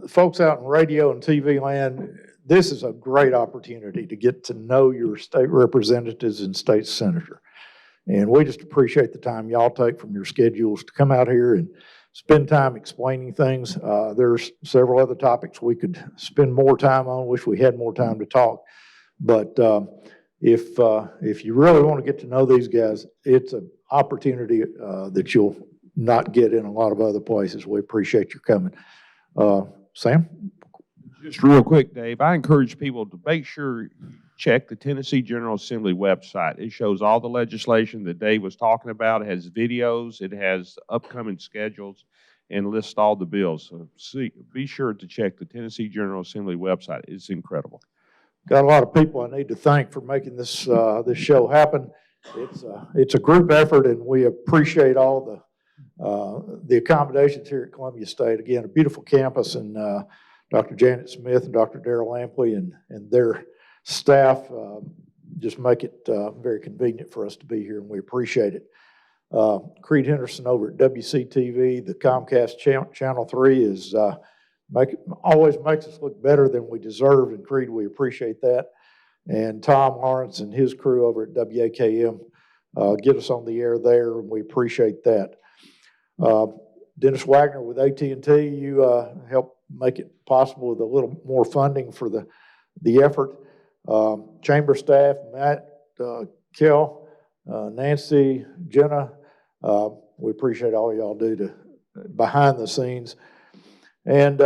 folks out in radio and TV land, this is a great opportunity to get to know your state representatives and state senator. And we just appreciate the time y'all take from your schedules to come out here and spend time explaining things. There's several other topics we could spend more time on. Wish we had more time to talk. But if you really want to get to know these guys, it's an opportunity that you'll not get in a lot of other places. We appreciate your coming. Sam? Just real quick, Dave, I encourage people to make sure you check the Tennessee General Assembly website. It shows all the legislation that Dave was talking about. It has videos, it has upcoming schedules, and lists all the bills. So be sure to check the Tennessee General Assembly website. It's incredible. Got a lot of people I need to thank for making this this show happen. It's a group effort, and we appreciate all the accommodations here at Columbia State. Again, a beautiful campus, and Dr. Janet Smith and Dr. Darrell Lampley and their staff just make it very convenient for us to be here, and we appreciate it. Creed Henderson over at WCTV, the Comcast Channel 3 is always makes us look better than we deserve, and Creed, we appreciate that. And Tom Lawrence and his crew over at WAKM get us on the air there, and we appreciate that. Dennis Wagner with AT&T, you helped make it possible with a little more funding for the effort. Chamber staff, Matt, Kel, Nancy, Jenna, we appreciate all y'all do behind the scenes. And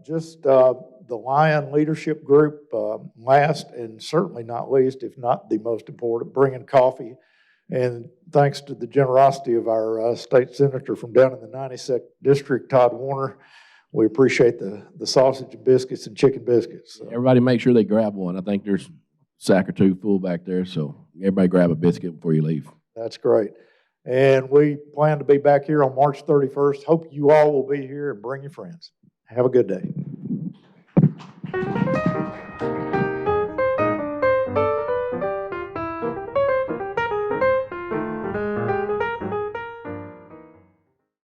just the Lion Leadership Group, last and certainly not least, if not the most important, bringing coffee. And thanks to the generosity of our state senator from down in the 92nd District, Todd Warner, we appreciate the sausage and biscuits and chicken biscuits. So. Everybody make sure they grab one. I think there's a sack or two full back there, so everybody grab a biscuit before you leave. That's great. And we plan to be back here on March 31st. Hope you all will be here and bring your friends. Have a good day.